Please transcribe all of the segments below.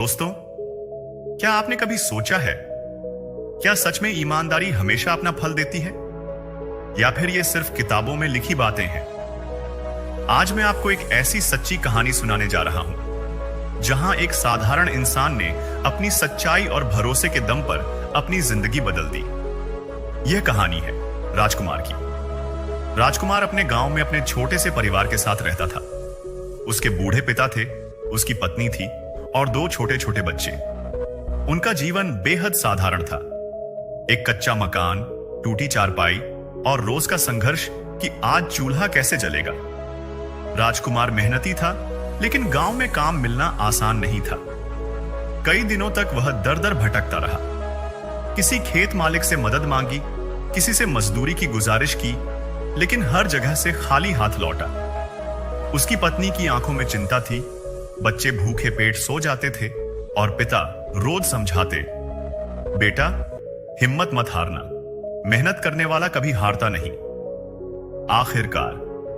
दोस्तों, क्या आपने कभी सोचा है, क्या सच में ईमानदारी हमेशा अपना फल देती है, या फिर ये सिर्फ किताबों में लिखी बातें हैं? आज मैं आपको एक ऐसी सच्ची कहानी सुनाने जा रहा हूं, जहां एक साधारण इंसान ने अपनी सच्चाई और भरोसे के दम पर अपनी जिंदगी बदल दी। यह कहानी है राजकुमार की। राजकुमार अपने गांव में अपने छोटे से परिवार के साथ रहता था। उसके बूढ़े पिता थे, उसकी पत्नी थी और दो छोटे छोटे बच्चे। उनका जीवन बेहद साधारण था। एक कच्चा मकान, टूटी चारपाई और रोज का संघर्ष कि आज चूल्हा कैसे जलेगा। राजकुमार मेहनती था, लेकिन गांव में काम मिलना आसान नहीं था। कई दिनों तक वह दर दर भटकता रहा। किसी खेत मालिक से मदद मांगी, किसी से मजदूरी की गुजारिश की, लेकिन हर जगह से खाली हाथ लौटा। उसकी पत्नी की आंखों में चिंता थी, बच्चे भूखे पेट सो जाते थे और पिता रोज समझाते, बेटा हिम्मत मत हारना, मेहनत करने वाला कभी हारता नहीं। आखिरकार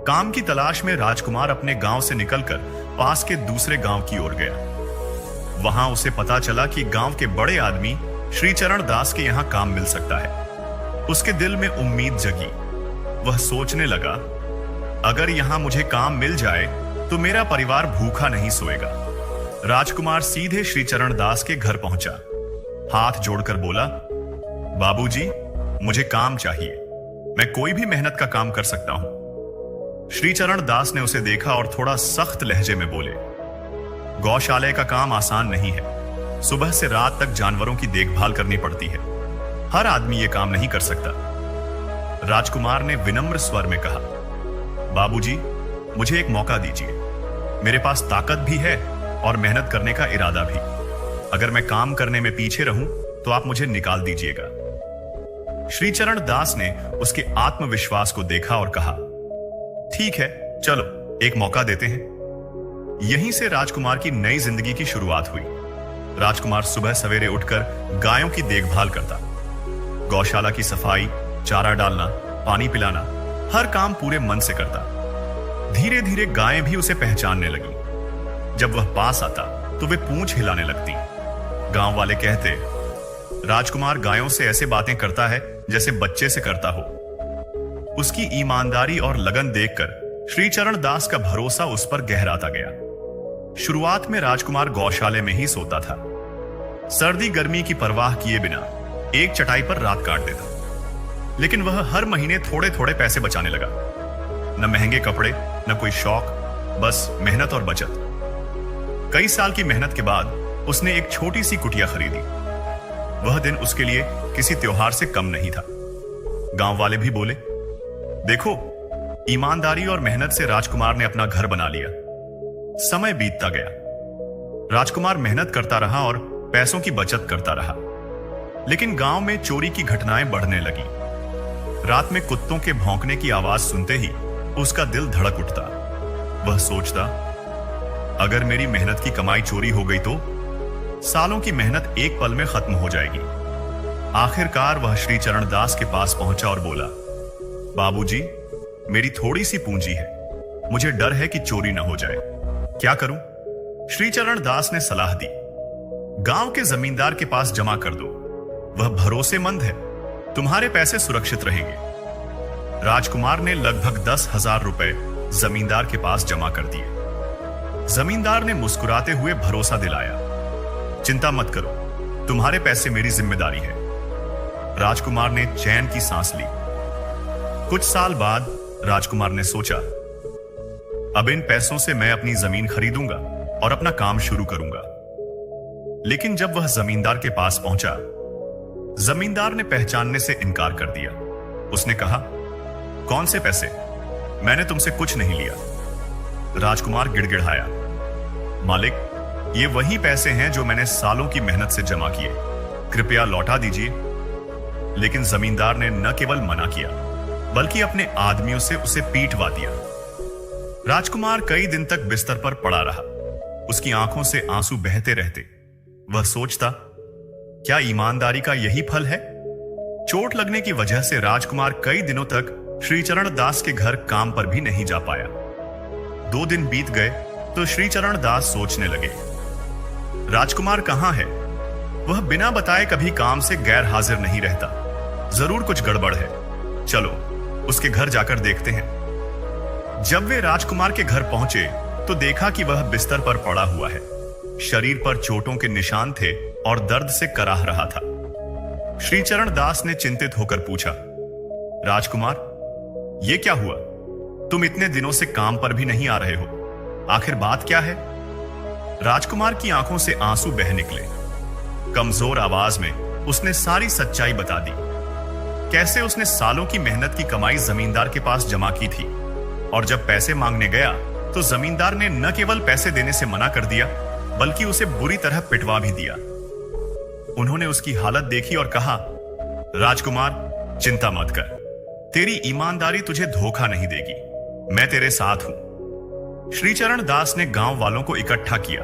काम की तलाश में राजकुमार अपने गांव से निकलकर पास के दूसरे गांव की ओर गया। वहां उसे पता चला कि गांव के बड़े आदमी श्रीचरण दास के यहां काम मिल सकता है। उसके दिल में उम्मीद जगी। वह सोचने लगा, अगर यहां मुझे काम मिल जाए तो मेरा परिवार भूखा नहीं सोएगा। राजकुमार सीधे श्रीचरण दास के घर पहुंचा। हाथ जोड़कर बोला, बाबूजी, मुझे काम चाहिए। मैं कोई भी मेहनत का काम कर सकता हूं। श्रीचरण दास ने उसे देखा और थोड़ा सख्त लहजे में बोले, गौशाले का काम आसान नहीं है। सुबह से रात तक जानवरों की देखभाल करनी पड़ती है। हर आदमी यह काम नहीं कर सकता। राजकुमार ने विनम्र स्वर में कहा, बाबूजी, मुझे एक मौका दीजिए। मेरे पास ताकत भी है और मेहनत करने का इरादा भी। अगर मैं काम करने में पीछे रहूं तो आप मुझे निकाल दीजिएगा। श्रीचरण दास ने उसके आत्मविश्वास को देखा और कहा, ठीक है, चलो एक मौका देते हैं। यहीं से राजकुमार की नई जिंदगी की शुरुआत हुई। राजकुमार सुबह सवेरे उठकर गायों की देखभाल करता, गौशाला की सफाई, चारा डालना, पानी पिलाना, हर काम पूरे मन से करता। धीरे धीरे गायें भी उसे पहचानने लगी। जब वह पास आता तो वे पूंछ हिलाने लगती। गांव वाले कहते, राजकुमार गायों से ऐसे बातें करता है जैसे बच्चे से करता हो। उसकी ईमानदारी और लगन देखकर श्रीचरण दास का भरोसा उस पर गहराता गया। शुरुआत में राजकुमार गौशाले में ही सोता था। सर्दी गर्मी की परवाह किए बिना एक चटाई पर रात काट देता। लेकिन वह हर महीने थोड़े थोड़े पैसे बचाने लगा। न महंगे कपड़े, न कोई शौक, बस मेहनत और बचत। कई साल की मेहनत के बाद उसने एक छोटी सी कुटिया खरीदी। वह दिन उसके लिए किसी त्योहार से कम नहीं था। गांव वाले भी बोले, देखो, ईमानदारी और मेहनत से राजकुमार ने अपना घर बना लिया। समय बीतता गया। राजकुमार मेहनत करता रहा और पैसों की बचत करता रहा। लेकिन गांव में चोरी की घटनाएं बढ़ने लगी। रात में कुत्तों के भौंकने की आवाज सुनते ही उसका दिल धड़क उठता। वह सोचता, अगर मेरी मेहनत की कमाई चोरी हो गई तो सालों की मेहनत एक पल में खत्म हो जाएगी। आखिरकार वह श्रीचरण दास के पास पहुंचा और बोला, बाबूजी, मेरी थोड़ी सी पूंजी है। मुझे डर है कि चोरी न हो जाए। क्या करूं? श्रीचरण दास ने सलाह दी, गांव के जमींदार के पास जमा कर दो। वह भरोसेमंद है, तुम्हारे पैसे सुरक्षित रहेंगे। राजकुमार ने लगभग 10,000 रुपए जमींदार के पास जमा कर दिए। जमींदार ने मुस्कुराते हुए भरोसा दिलाया, चिंता मत करो, तुम्हारे पैसे मेरी जिम्मेदारी है। राजकुमार ने चैन की सांस ली। कुछ साल बाद राजकुमार ने सोचा, अब इन पैसों से मैं अपनी जमीन खरीदूंगा और अपना काम शुरू करूंगा। लेकिन जब वह जमींदार के पास पहुंचा, जमींदार ने पहचानने से इनकार कर दिया। उसने कहा, कौन से पैसे? मैंने तुमसे कुछ नहीं लिया। राजकुमार गिड़गिड़ाया, मालिक, ये वही पैसे हैं जो मैंने सालों की मेहनत से जमा किए। कृपया लौटा दीजिए। लेकिन जमींदार ने न केवल मना किया, बल्कि अपने आदमियों से उसे पीटवा दिया। राजकुमार कई दिन तक बिस्तर पर पड़ा रहा। उसकी आंखों से आंसू बहते रहते। वह सोचता, क्या ईमानदारी का यही फल है? चोट लगने की वजह से राजकुमार कई दिनों तक श्रीचरण दास के घर काम पर भी नहीं जा पाया। 2 दिन बीत गए तो श्रीचरण दास सोचने लगे, राजकुमार कहाँ है? वह बिना बताए कभी काम से गैर हाजिर नहीं रहता। जरूर कुछ गड़बड़ है। चलो उसके घर जाकर देखते हैं। जब वे राजकुमार के घर पहुंचे तो देखा कि वह बिस्तर पर पड़ा हुआ है। शरीर पर चोटों के निशान थे और दर्द से कराह रहा था। श्रीचरण दास ने चिंतित होकर पूछा, राजकुमार, ये क्या हुआ? तुम इतने दिनों से काम पर भी नहीं आ रहे हो, आखिर बात क्या है? राजकुमार की आंखों से आंसू बह निकले। कमजोर आवाज में उसने सारी सच्चाई बता दी। कैसे उसने सालों की मेहनत की कमाई जमींदार के पास जमा की थी और जब पैसे मांगने गया तो जमींदार ने न केवल पैसे देने से मना कर दिया बल्कि उसे बुरी तरह पिटवा भी दिया। उन्होंने उसकी हालत देखी और कहा, राजकुमार, चिंता मत कर, तेरी ईमानदारी तुझे धोखा नहीं देगी, मैं तेरे साथ हूं। श्रीचरण दास ने गांव वालों को इकट्ठा किया।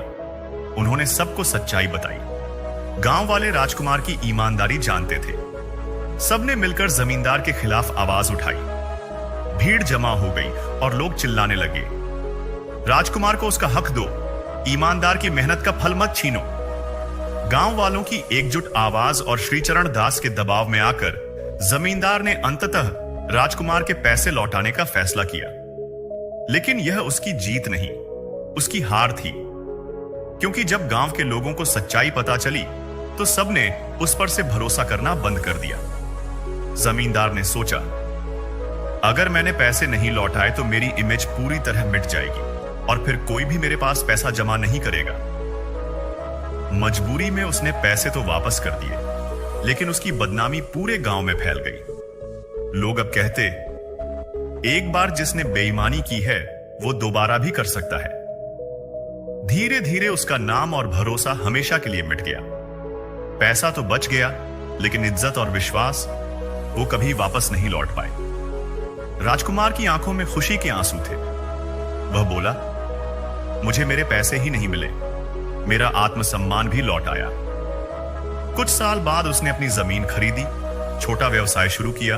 उन्होंने सबको सच्चाई बताई। गांव वाले राजकुमार की ईमानदारी जानते थे। सबने मिलकर जमींदार के खिलाफ आवाज उठाई। भीड़ जमा हो गई और लोग चिल्लाने लगे, राजकुमार को उसका हक दो, ईमानदार की मेहनत का फल मत छीनो। गांव वालों की एकजुट आवाज और श्रीचरण दास के दबाव में आकर जमींदार ने अंततः राजकुमार के पैसे लौटाने का फैसला किया। लेकिन यह उसकी जीत नहीं, उसकी हार थी, क्योंकि जब गांव के लोगों को सच्चाई पता चली तो सबने उस पर से भरोसा करना बंद कर दिया। जमींदार ने सोचा, अगर मैंने पैसे नहीं लौटाए तो मेरी इमेज पूरी तरह मिट जाएगी और फिर कोई भी मेरे पास पैसा जमा नहीं करेगा। मजबूरी में उसने पैसे तो वापस कर दिए, लेकिन उसकी बदनामी पूरे गांव में फैल गई। लोग अब कहते, एक बार जिसने बेईमानी की है वो दोबारा भी कर सकता है। धीरे धीरे उसका नाम और भरोसा हमेशा के लिए मिट गया। पैसा तो बच गया, लेकिन इज्जत और विश्वास वो कभी वापस नहीं लौट पाए। राजकुमार की आंखों में खुशी के आंसू थे। वह बोला, मुझे मेरे पैसे ही नहीं मिले, मेरा आत्मसम्मान भी लौट आया। कुछ साल बाद उसने अपनी जमीन खरीदी, छोटा व्यवसाय शुरू किया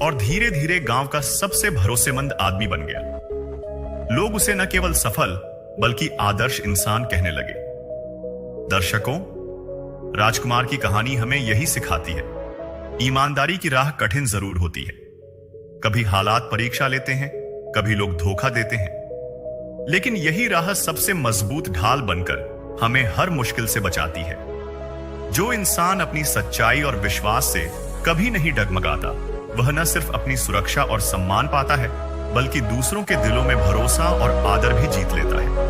और धीरे धीरे गांव का सबसे भरोसेमंद आदमी बन गया। लोग उसे न केवल सफल बल्कि आदर्श इंसान कहने लगे। दर्शकों, राजकुमार की कहानी हमें यही सिखाती है, ईमानदारी की राह कठिन जरूर होती है। कभी हालात परीक्षा लेते हैं, कभी लोग धोखा देते हैं, लेकिन यही राह सबसे मजबूत ढाल बनकर हमें हर मुश्किल से बचाती है। जो इंसान अपनी सच्चाई और विश्वास से कभी नहीं डगमगाता, वह न सिर्फ अपनी सुरक्षा और सम्मान पाता है, बल्कि दूसरों के दिलों में भरोसा और आदर भी जीत लेता है।